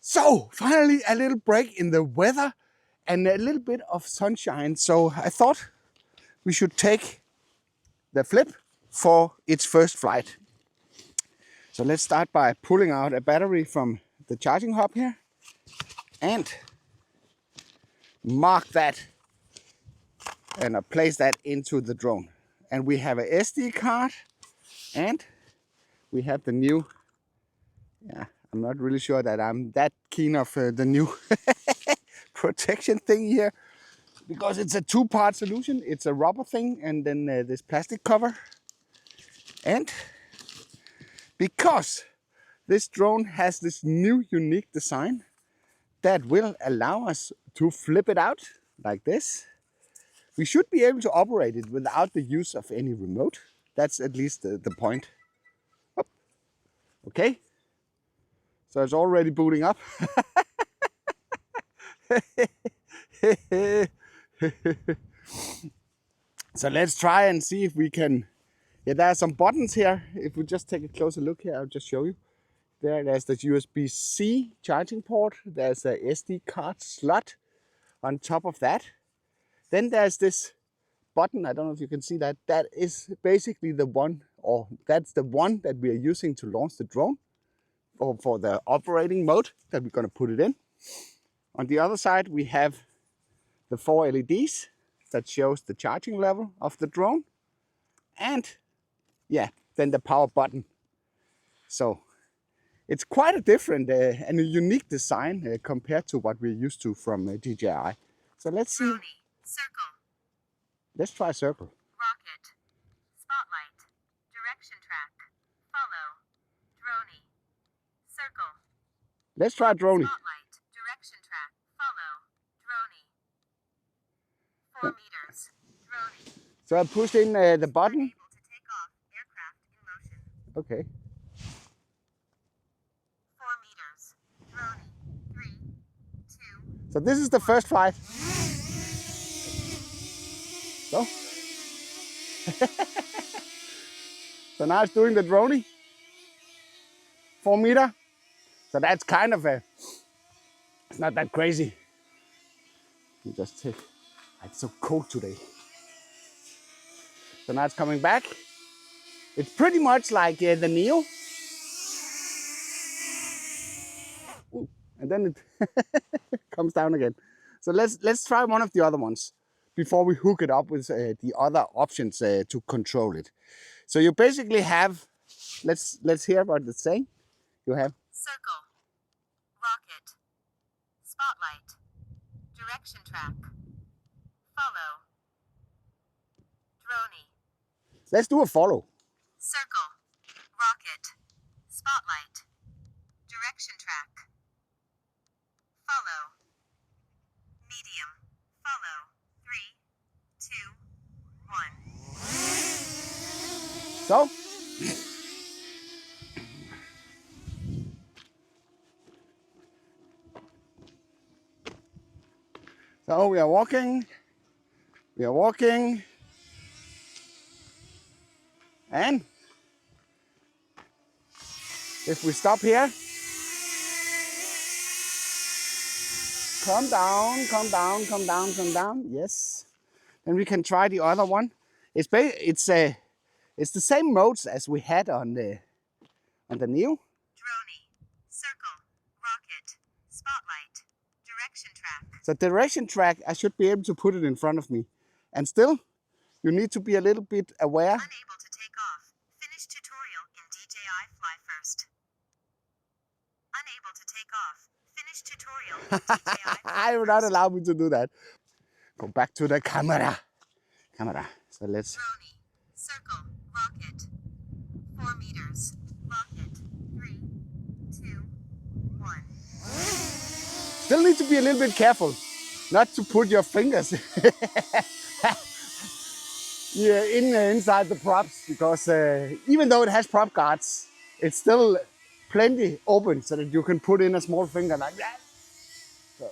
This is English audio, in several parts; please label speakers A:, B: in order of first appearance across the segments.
A: So finally a little break in the weather and a little bit of sunshine. So I thought we should take the Flip for its first flight. So let's start by pulling out a battery from the charging hub here and mark that and place that into the drone. And we have a SD card and we have the new, I'm not really sure that I'm that keen of the new protection thing here, because it's a two-part solution. It's a rubber thing and then this plastic cover. And because this drone has this new unique design that will allow us to flip it out like this, we should be able to operate it without the use of any remote. That's at least the point. Okay, so it's already booting up. So let's try and see if we can. Yeah, there are some buttons here. If we just take a closer look here, I'll just show you. There's the USB-C charging port. There's a SD card slot on top of that. Then there's this button. I don't know if you can see that. That is basically the one, or that's the one that we are using to launch the drone, or for the operating mode that we're going to put it in. On the other side, we have the 4 LEDs that shows the charging level of the drone. And yeah, then the power button. So it's quite a different and a unique design compared to what we're used to from DJI. So let's see.
B: Circle.
A: Let's try circle.
B: Rocket. Spotlight. Direction track. Follow. Droney. Circle.
A: Let's try droney.
B: Spotlight. Direction track. Follow. Droney. 4 meters. Droney.
A: So I pushed in the button.
B: Able to take off. Aircraft in motion.
A: Okay.
B: 4 meters. Droney. 3, 2.
A: So this is the first flight. So. So now it's doing the droney. 4 meter. So that's kind of it's not that crazy. You just take, it's so cold today. So now it's coming back. It's pretty much like the Neo. Ooh, and then it comes down again. So let's try one of the other ones before we hook it up with the other options to control it. So you basically have, let's hear what it's saying. You have
B: circle, rocket, spotlight, direction track, follow, droney.
A: Let's do a follow.
B: Circle, rocket, spotlight, direction track, follow, medium, follow, 3, 2, 1.
A: So. So we are walking, and if we stop here, come down, come down, come down, come down, yes. Then we can try the other one. It's the same modes as we had on the Neo.
B: Droney, circle, rocket, spotlight, direction track.
A: So direction track, I should be able to put it in front of me. And still, you need to be a little bit aware.
B: Unable to take off. Finish tutorial in DJI Fly First. Unable to take off. Finish tutorial in DJI Fly
A: I will not allow me to do that. Go back to the camera. So let's.
B: Droney, circle, rocket, 4 meters, rocket, 3, 2, 1.
A: Still need to be a little bit careful not to put your fingers inside the props, because even though it has prop guards, it's still plenty open so that you can put in a small finger like that. So.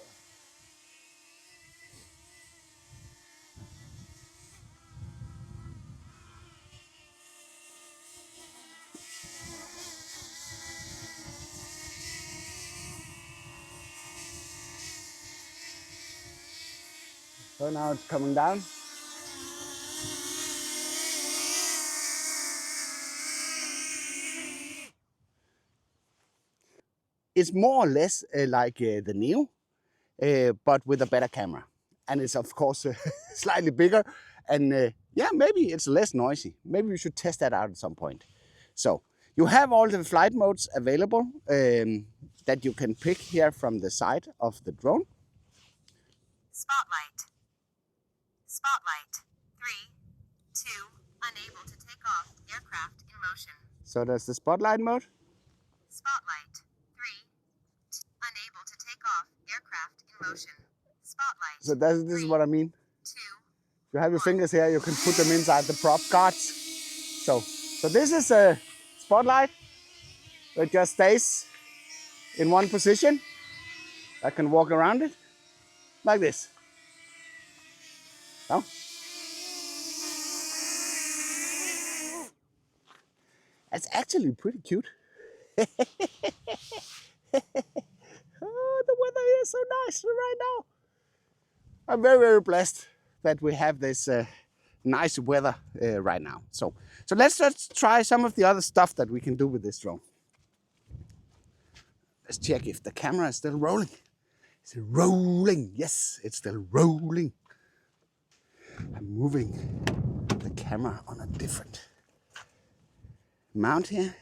A: So now it's coming down. It's more or less like the Neo, but with a better camera. And it's of course slightly bigger, and yeah, maybe it's less noisy. Maybe we should test that out at some point. So you have all the flight modes available that you can pick here from the side of the drone.
B: Spotlight. Spotlight. 3, 2, unable to take off, aircraft in motion.
A: So there's the spotlight mode.
B: Spotlight. 3, unable to take off, aircraft in motion. Spotlight.
A: So this is what I mean.
B: 2,
A: If you have your fingers here, you can put them inside the prop guards. So this is a spotlight that just stays in one position. I can walk around it like this. No? That's actually pretty cute. Oh, the weather is so nice right now. I'm very, very blessed that we have this nice weather right now. So let's just try some of the other stuff that we can do with this drone. Let's check if the camera is still rolling. Is it rolling? Yes, it's still rolling. I'm moving the camera on a different mount here.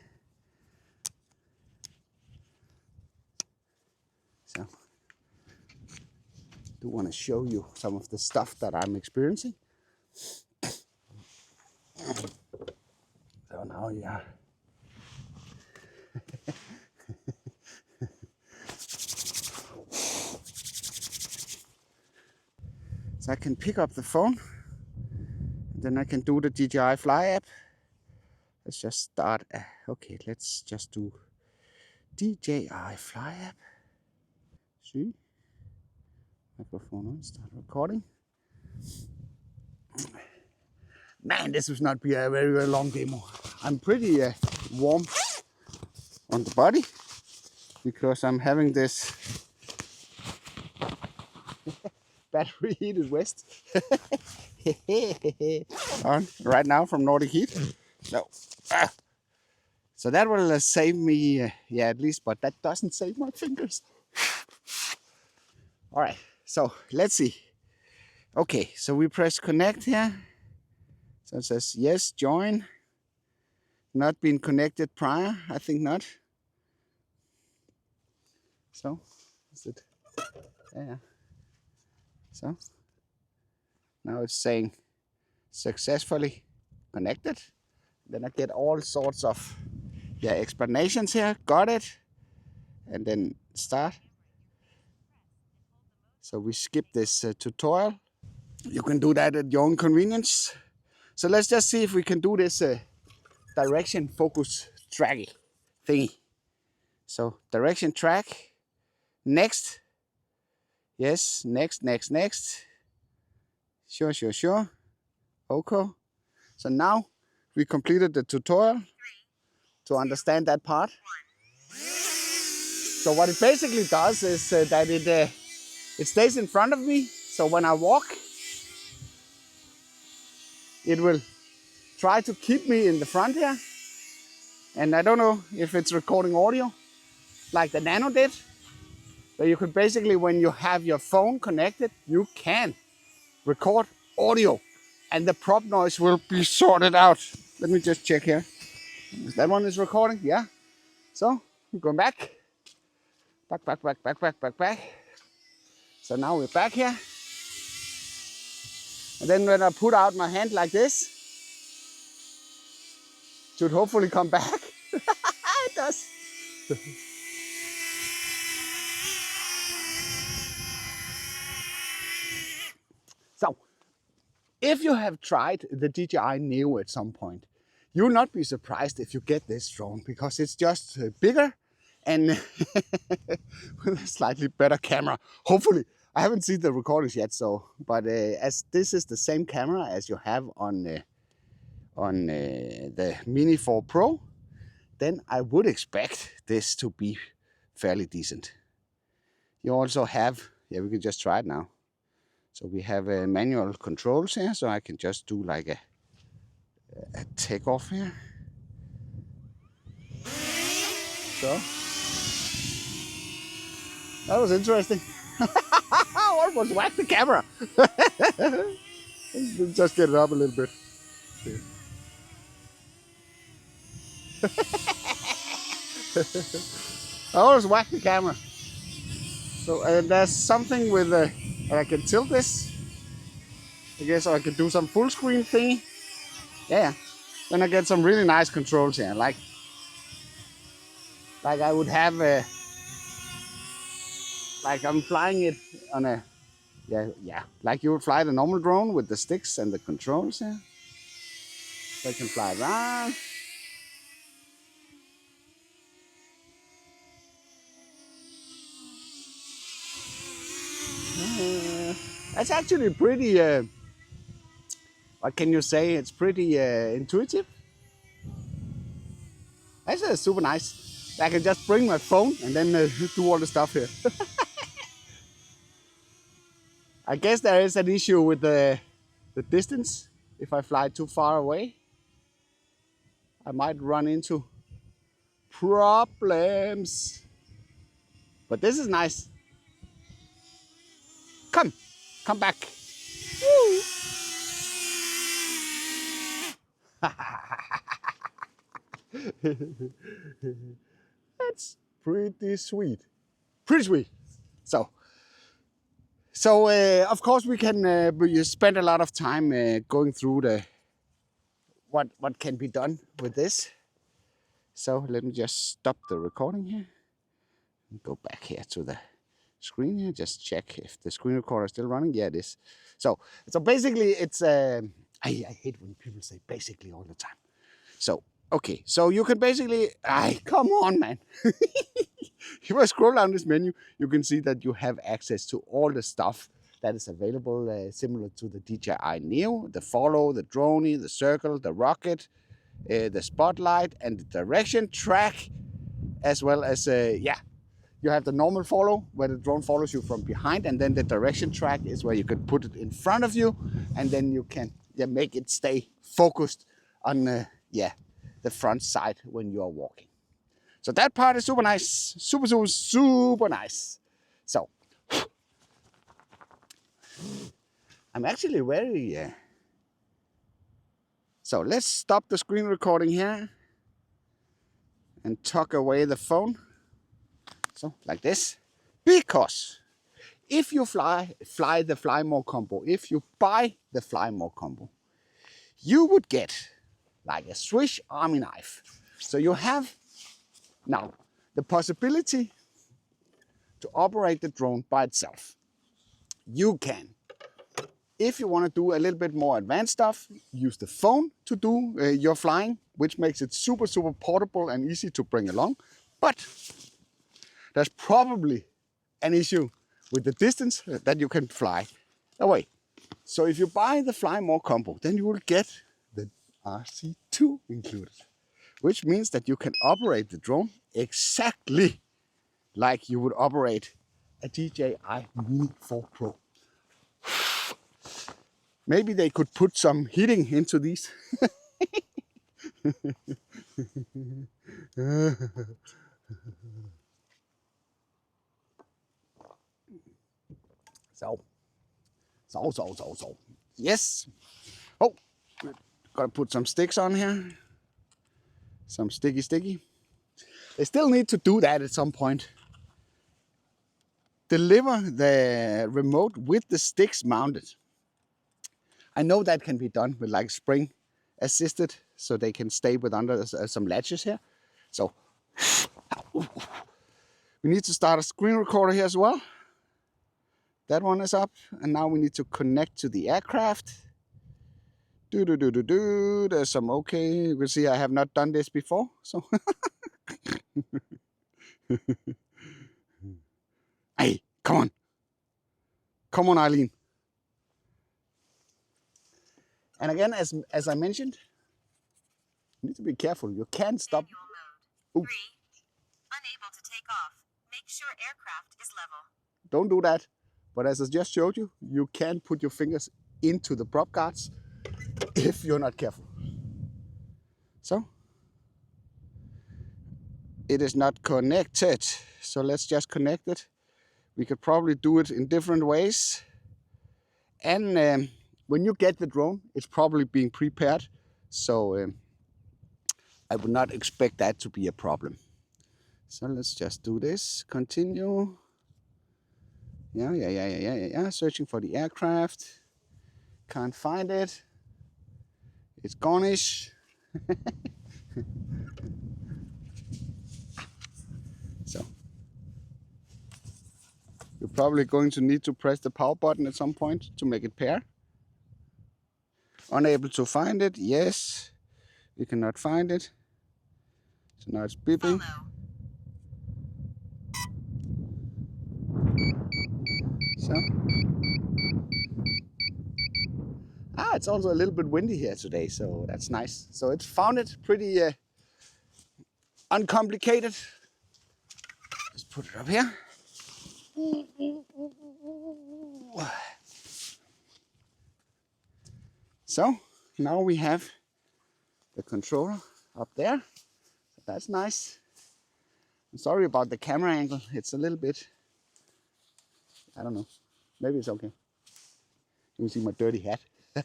A: So I do want to show you some of the stuff that I'm experiencing. So now, yeah. So I can pick up the phone, and then I can do the DJI Fly app. Let's just start. Okay, let's just do DJI Fly app. See? Microphone on, start recording. Man, this will not be a very, very long demo. I'm pretty warm on the body because I'm having this battery heated vest on right now from Nordic Heat. So that will save me, yeah, at least, but that doesn't save my fingers. All right, so let's see. Okay, so we press connect here. So it says yes, join. Not been connected prior, I think not. So, is it? Yeah. So, now it's saying successfully connected. Then I get all sorts of explanations here. Got it. And then start. So we skip this tutorial. You can do that at your own convenience. So let's just see if we can do this direction focus tracking thingy. So direction track. Next. Yes, next. Sure. Okay. So now we completed the tutorial to understand that part. So what it basically does is that it stays in front of me. So when I walk, it will try to keep me in the front here. And I don't know if it's recording audio like the Nano did. But you could basically, when you have your phone connected, you can record audio and the prop noise will be sorted out. Let me just check here. That one is recording, yeah. So we're going back. Back. So now we're back here. And then when I put out my hand like this, it should hopefully come back. It does. So, if you have tried the DJI Neo at some point, you will not be surprised if you get this drone because it's just bigger and with a slightly better camera. Hopefully, I haven't seen the recordings yet, but as this is the same camera as you have on the Mini 4 Pro, then I would expect this to be fairly decent. You also have, we can just try it now. So we have manual controls here, so I can just do like a takeoff here. So that was interesting. I almost whacked the camera. Just get it up a little bit. I almost whacked the camera. So there's something with that I can tilt this. I guess I can do some full screen thing. Yeah. Then I get some really nice controls here. Like I would have like I'm flying it on a like you would fly the normal drone with the sticks and the controls here. So I can fly around. That's actually pretty, what can you say? It's pretty intuitive. That's super nice. I can just bring my phone and then do all the stuff here. I guess there is an issue with the distance. If I fly too far away, I might run into problems. But this is nice. Come back. Woo. That's pretty sweet. Pretty sweet. So of course we can you spend a lot of time going through the what can be done with this. So let me just stop the recording here and go back here to the screen here. Just check if the screen recorder is still running. Yeah, it is. So basically it's I hate when people say basically all the time. So okay, so you can basically come on, man. If I scroll down this menu, you can see that you have access to all the stuff that is available, similar to the DJI Neo, the follow, the drone, the circle, the rocket, the spotlight, and the direction track, as well as you have the normal follow where the drone follows you from behind, and then the direction track is where you can put it in front of you, and then you can make it stay focused on the front side when you are walking. So that part is super nice, super nice. So I'm actually very so let's stop the screen recording here and tuck away the phone. So like this, because if you fly the Fly More combo, if you buy the Fly More combo, you would get like a Swiss Army knife. So you have now the possibility to operate the drone by itself. You can, if you want to do a little bit more advanced stuff, use the phone to do your flying, which makes it super portable and easy to bring along. But there's probably an issue with the distance that you can fly away. So if you buy the Fly More combo, then you will get the RC2 included, which means that you can operate the drone exactly like you would operate a DJI Mini 4 Pro. Maybe they could put some heating into these. So. Yes. Oh, gotta put some sticks on here. Some sticky. They still need to do that at some point. Deliver the remote with the sticks mounted. I know that can be done with like spring assisted, so they can stay with under some latches here. So we need to start a screen recorder here as well. That one is up, and now we need to connect to the aircraft. There's some okay. You can see I have not done this before, so. Hey, come on, Eileen. And again, as I mentioned, you need to be careful. You can't stop.
B: Manual mode. 3. Unable to take off. Make sure aircraft is level.
A: Don't do that. But as I just showed you, you can put your fingers into the prop guards if you're not careful. So it is not connected. So let's just connect it. We could probably do it in different ways. And when you get the drone, it's probably being prepared. So I would not expect that to be a problem. So let's just do this. Continue. Yeah. Searching for the aircraft. Can't find it. It's gone-ish. So you're probably going to need to press the power button at some point to make it pair. Unable to find it. Yes. We cannot find it. So now it's beeping. So. It's also a little bit windy here today, so that's nice. So it's found it pretty uncomplicated. Let's put it up here. So now we have the controller up there. So that's nice. I'm sorry about the camera angle. It's a little bit, I don't know. Maybe it's okay. You can see my dirty hat. I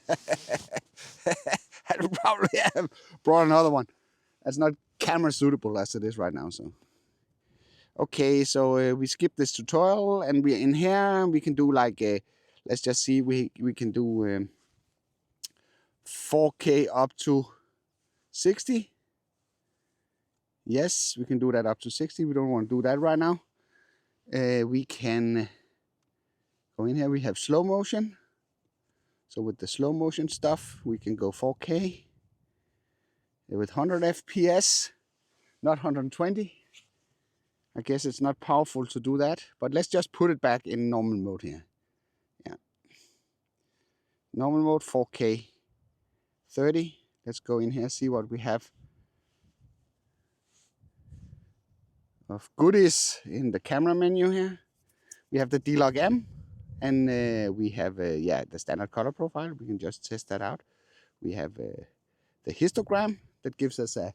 A: would probably have brought another one. That's not camera suitable as it is right now. So okay, so we skip this tutorial and we're in here. We can do like let's just see, we can do 4K up to 60. Yes, we can do that up to 60. We don't want to do that right now. We can go in here. We have slow motion. So with the slow motion stuff, we can go 4K with 100 FPS, not 120. I guess it's not powerful to do that, but let's just put it back in normal mode here. Yeah. Normal mode, 4K, 30. Let's go in here, see what we have of goodies in the camera menu here. We have the D-Log M, and we have the standard color profile. We can just test that out. We have the histogram that gives us a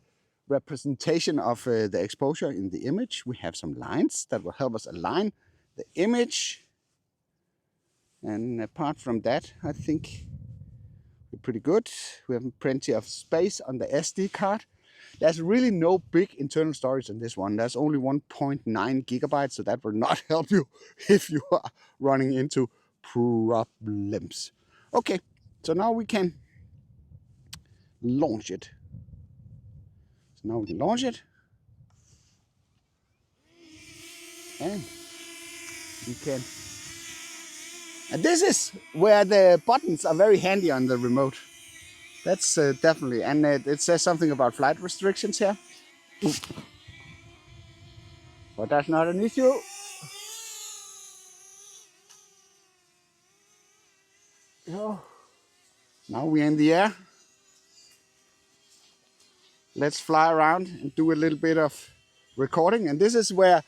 A: representation of the exposure in the image. We have some lines that will help us align the image. And apart from that, I think we're pretty good. We have plenty of space on the SD card. There's really no big internal storage on this one. There's only 1.9 gigabytes, so that will not help you if you are running into problems. Okay, so now we can launch it. So now we can launch it. And we can. And this is where the buttons are very handy on the remote. That's definitely, and it says something about flight restrictions here. But that's not an issue. So, now we're in the air. Let's fly around and do a little bit of recording. And this is where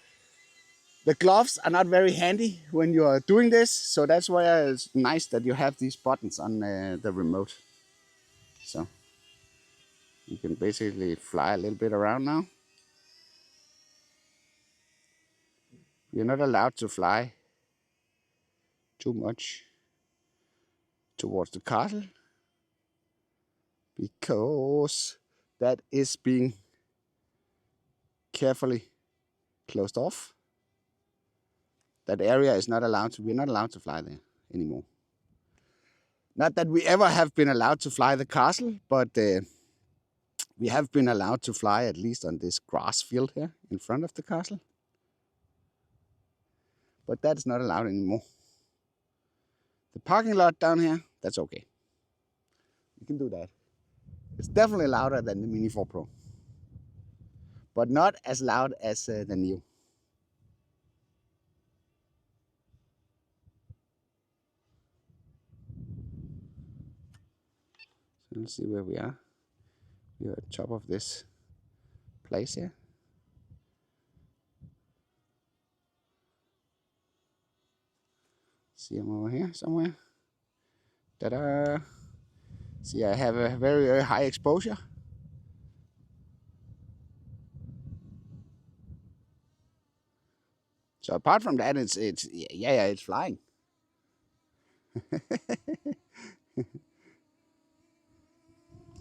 A: the gloves are not very handy when you are doing this. So that's why it's nice that you have these buttons on the remote. So you can basically fly a little bit around now. You're not allowed to fly too much towards the castle because that is being carefully closed off. That area is not allowed to, we're not allowed to fly there anymore. Not that we ever have been allowed to fly the castle, but we have been allowed to fly at least on this grass field here in front of the castle. But that's not allowed anymore. The parking lot down here, that's okay. You can do that. It's definitely louder than the Mini 4 Pro, but not as loud as the Neo. So let's see where we are. We are at the top of this place here. See them over here somewhere. Ta-da! See, I have a very, very high exposure. So apart from that, it's it's flying. I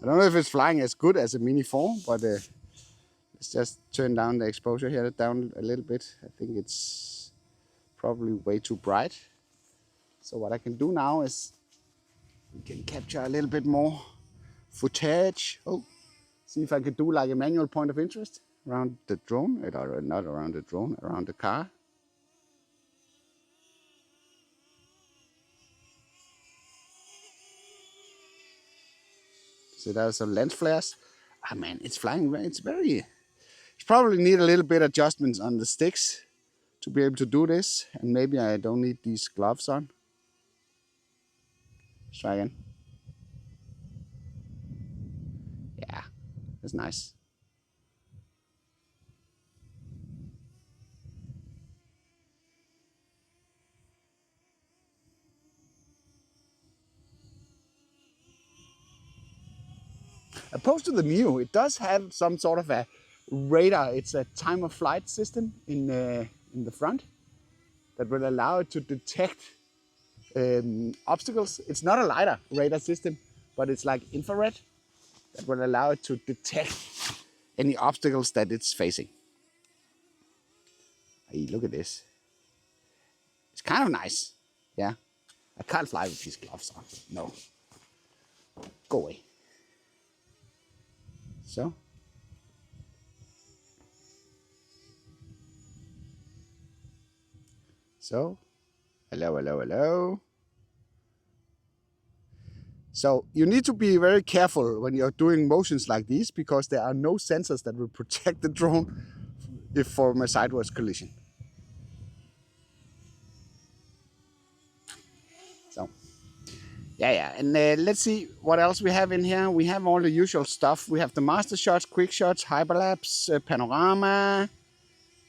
A: don't know if it's flying as good as a Mini 4, but let's just turn down the exposure here down a little bit. I think it's probably way too bright. So what I can do now is we can capture a little bit more footage. Oh, see if I can do like a manual point of interest around the drone, or not around the drone, around the car. So there's some lens flares. Ah man, it's flying. It's probably need a little bit adjustments on the sticks to be able to do this. And maybe I don't need these gloves on. Let's try again. Yeah, that's nice. Opposed to the Mio, it does have some sort of a radar. It's a time of flight system in the front that will allow it to detect obstacles. It's not a LiDAR radar system, but it's like infrared that will allow it to detect any obstacles that it's facing. Hey, look at this. It's kind of nice. Yeah. I can't fly with these gloves on. No. Go away. So. So. Hello, hello, hello. So you need to be very careful when you're doing motions like these, because there are no sensors that will protect the drone if from a sideways collision. So, yeah. And let's see what else we have in here. We have all the usual stuff. We have the master shots, quick shots, hyperlapse, panorama.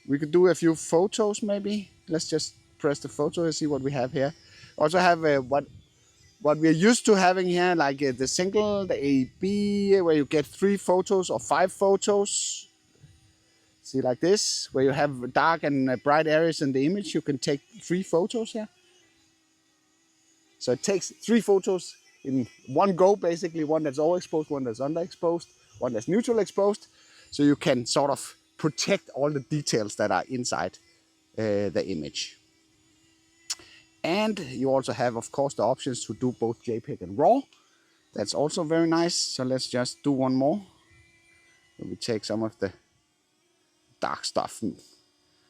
A: We could do a few photos maybe. Let's just press the photo and see what we have here. Also have what we're used to having here, like the single, the A/B, where you get 3 photos or 5 photos. See, like this, where you have dark and bright areas in the image, you can take 3 photos here. So it takes 3 photos in one go, basically. One that's overexposed, one that's underexposed, one that's neutral exposed. So you can sort of protect all the details that are inside the image. And you also have, of course, the options to do both JPEG and RAW. That's also very nice. So let's just do one more. We take some of the dark stuff.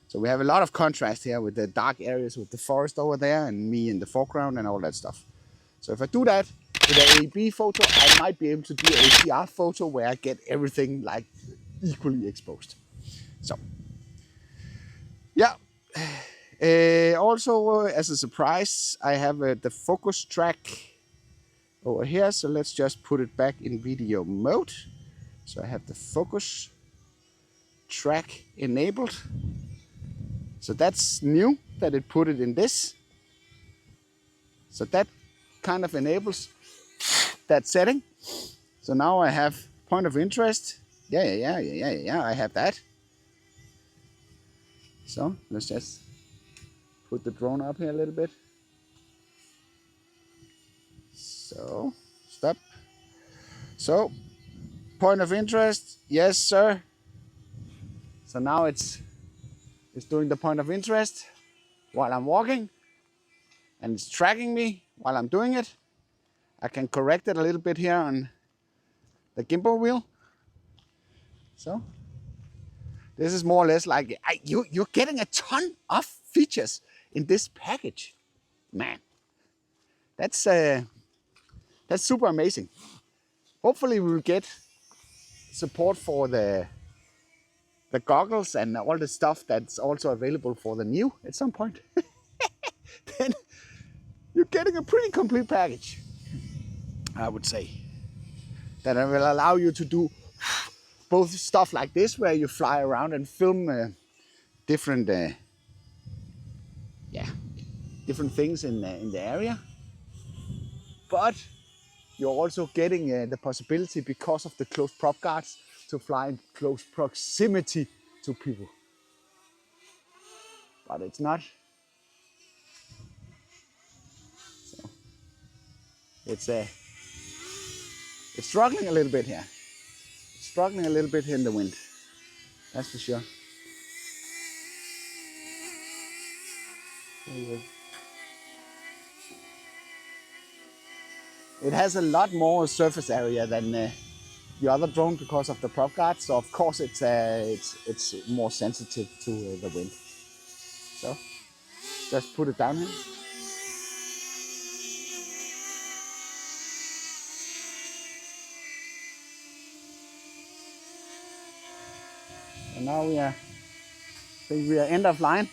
A: So we have a lot of contrast here with the dark areas, with the forest over there and me in the foreground and all that stuff. So if I do that with an A/B photo, I might be able to do a CR photo where I get everything like equally exposed. So, yeah. Also, as a surprise, I have the focus track over here. So let's just put it back in video mode. So I have the focus track enabled. So that's new that it put it in this. So that kind of enables that setting. So now I have point of interest. Yeah, I have that. So let's just put the drone up here a little bit. So, stop. So, point of interest, yes sir. So now it's doing the point of interest while I'm walking, and it's tracking me while I'm doing it. I can correct it a little bit here on the gimbal wheel. So, this is more or less like, you're getting a ton of features in this package. Man, that's super amazing. Hopefully we will get support for the goggles and all the stuff that's also available for the new at some point. Then you're getting a pretty complete package, I would say. That will allow you to do both stuff like this, where you fly around and film different different things in the area. But you're also getting the possibility, because of the close prop guards, to fly in close proximity to people. But it's not. So it's struggling a little bit here. It's struggling a little bit in the wind. That's for sure. It has a lot more surface area than the other drone because of the prop guard. So of course it's more sensitive to the wind. So just put it down here. And now I think we are end of line.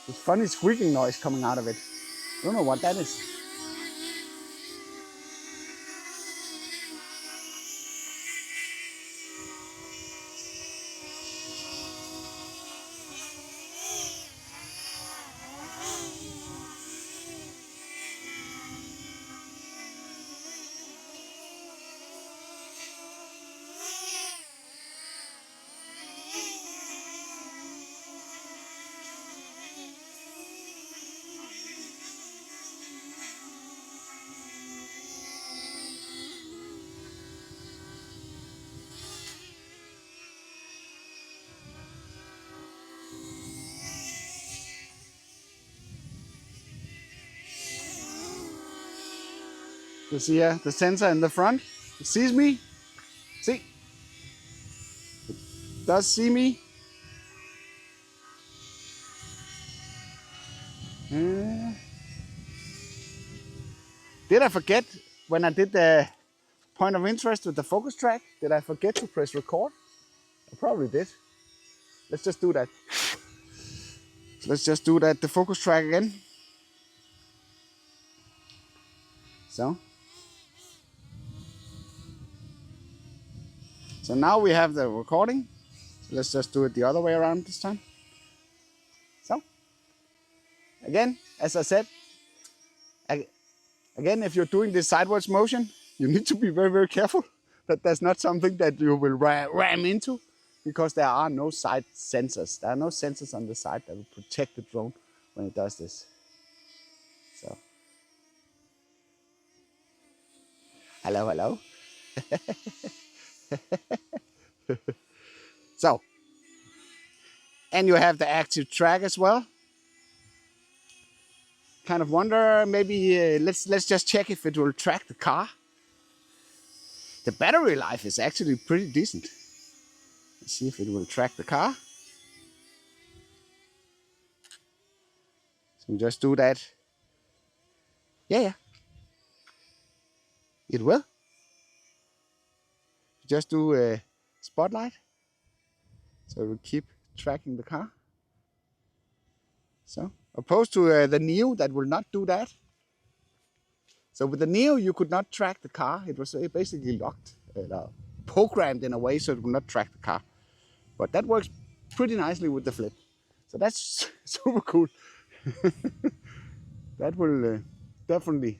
A: This funny squeaking noise coming out of it. I don't know what that is. You see here the sensor in the front. It sees me. See? It does see me. Did I forget when I did the point of interest with the focus track? Did I forget to press record? I probably did. Let's just do that. So let's just do that, the focus track again. So now we have the recording. So let's just do it the other way around this time. So again, as I said, again, if you're doing this sideways motion, you need to be very, very careful that there's not something that you will ram into, because there are no side sensors. There are no sensors on the side that will protect the drone when it does this. So, hello. So, and you have the active track as well. Kind of wonder, maybe let's just check if it will track the car. The battery life is actually pretty decent. Let's see if it will track the car. So we just do that. Yeah. It will. Just do a spotlight. So it will keep tracking the car. So, opposed to the Neo that will not do that. So with the Neo you could not track the car. It was basically locked, programmed in a way so it would not track the car. But that works pretty nicely with the Flip. So that's super cool. That will definitely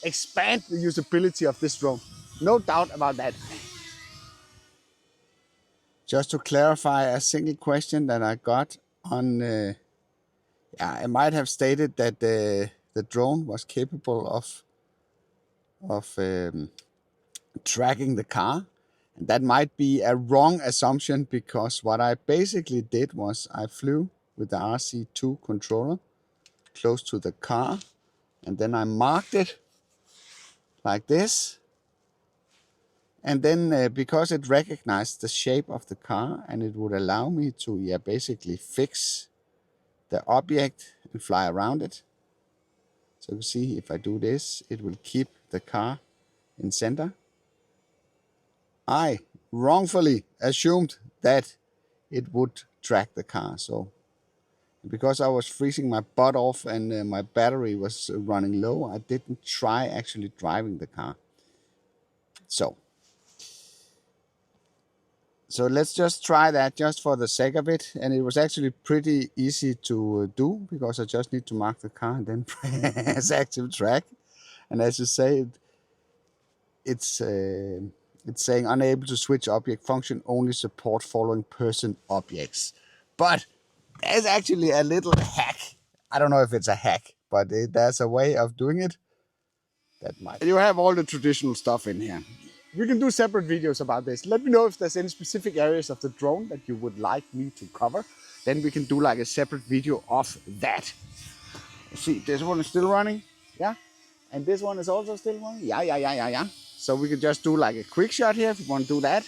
A: expand the usability of this drone. No doubt about that. Just to clarify a single question that I got on, I might have stated that the drone was capable of tracking the car. And that might be a wrong assumption, because what I basically did was I flew with the RC2 controller close to the car, and then I marked it like this. And then because it recognized the shape of the car, and it would allow me to basically fix the object and fly around it. So you see, if I do this, it will keep the car in center. I wrongfully assumed that it would track the car. So because I was freezing my butt off and my battery was running low, I didn't try actually driving the car. So So let's just try that just for the sake of it. And it was actually pretty easy to do because I just need to mark the car and then press active track. And as you say, it's saying unable to switch object function, only support following person objects. But there's actually a little hack. I don't know if it's a hack, but there's a way of doing it that might. You have all the traditional stuff in here. We can do separate videos about this. Let me know if there's any specific areas of the drone that you would like me to cover. Then we can do like a separate video of that. See, this one is still running. Yeah. And this one is also still running. Yeah. So we could just do like a quick shot here if you want to do that.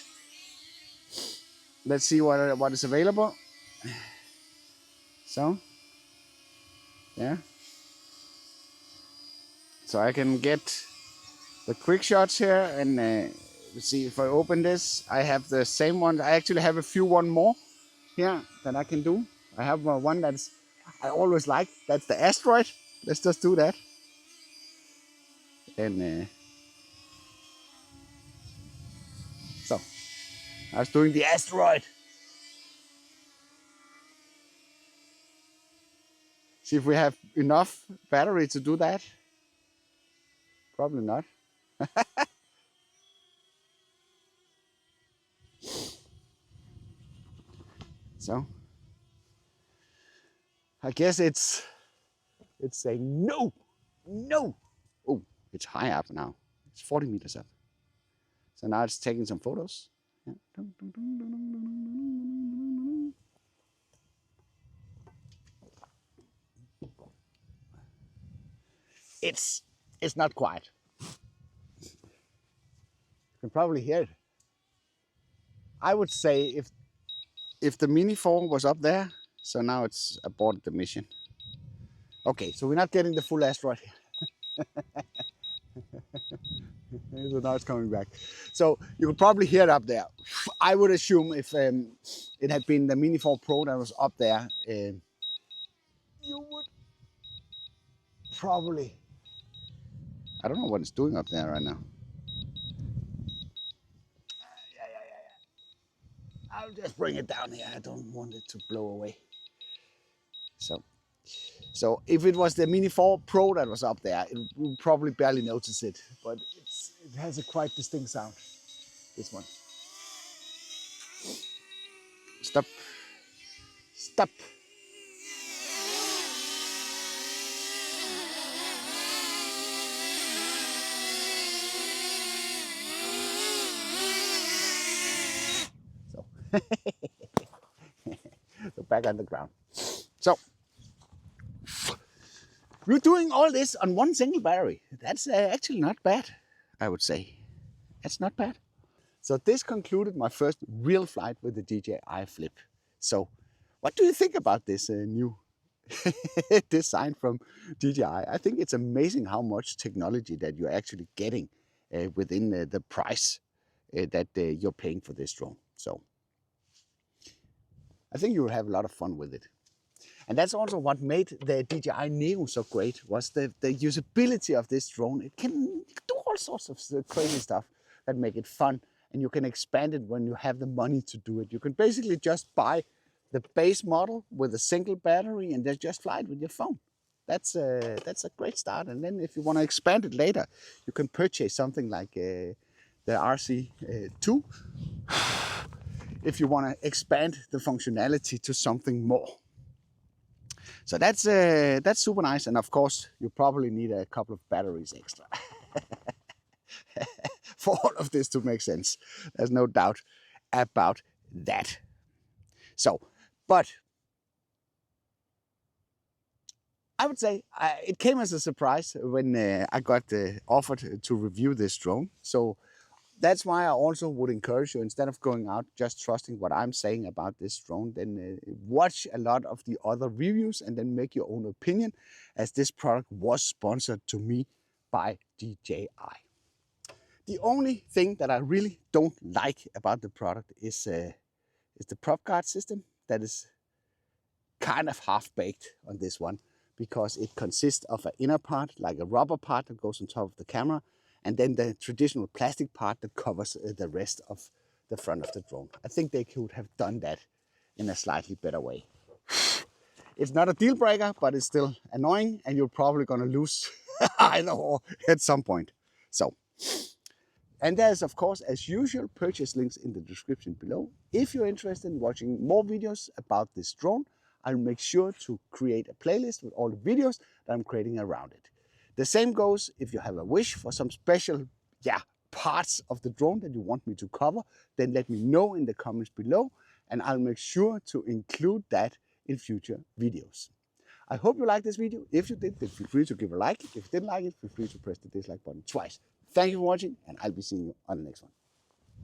A: Let's see what is available. So, yeah. So I can get the quick shots here, and let's see if I open this. I have the same one. I actually have a few more here that I can do. I have one that's I always like. That's the asteroid. Let's just do that. And so I was doing the asteroid. See if we have enough battery to do that. Probably not. So I guess it's saying no. Oh, it's high up now. It's 40 meters up. So now it's taking some photos. Yeah. It's not quiet. You can probably hear it. I would say if the Mini 4 was up there, so now it's aborted the mission. Okay, so we're not getting the full asteroid here. So now it's coming back. So you could probably hear it up there. I would assume if it had been the Mini 4 Pro that was up there, you would probably... I don't know what it's doing up there right now. I'll just bring it down here. I don't want it to blow away. So if it was the Mini 4 Pro that was up there, it would probably barely notice it. But it has a quite distinct sound, this one. Stop. Stop. So, so back on the ground. So we're doing all this on one single battery. That's actually not bad, I would say. That's not bad. So this concluded my first real flight with the DJI FLIP. So what do you think about this new design from DJI? I think it's amazing how much technology that you're actually getting within the price that you're paying for this drone. So I think you will have a lot of fun with it. And that's also what made the DJI Neo so great, was the usability of this drone. It can do all sorts of crazy stuff that make it fun, and you can expand it when you have the money to do it. You can basically just buy the base model with a single battery and then just fly it with your phone. That's a great start. And then if you want to expand it later, you can purchase something like the RC2 if you want to expand the functionality to something more. So that's super nice. And of course, you probably need a couple of batteries extra for all of this to make sense. There's no doubt about that. So, but I would say it came as a surprise when I got offered to review this drone. So that's why I also would encourage you, instead of going out just trusting what I'm saying about this drone, then watch a lot of the other reviews and then make your own opinion, as this product was sponsored to me by DJI. The only thing that I really don't like about the product is the prop guard system that is kind of half-baked on this one, because it consists of an inner part, like a rubber part that goes on top of the camera, and then the traditional plastic part that covers the rest of the front of the drone. I think they could have done that in a slightly better way. It's not a deal breaker, but it's still annoying, and you're probably gonna lose either or at some point. So, and there's of course, as usual, purchase links in the description below. If you're interested in watching more videos about this drone, I'll make sure to create a playlist with all the videos that I'm creating around it. The same goes if you have a wish for some special, parts of the drone that you want me to cover, then let me know in the comments below, and I'll make sure to include that in future videos. I hope you liked this video. If you did, then feel free to give a like. If you didn't like it, feel free to press the dislike button twice. Thank you for watching, and I'll be seeing you on the next one.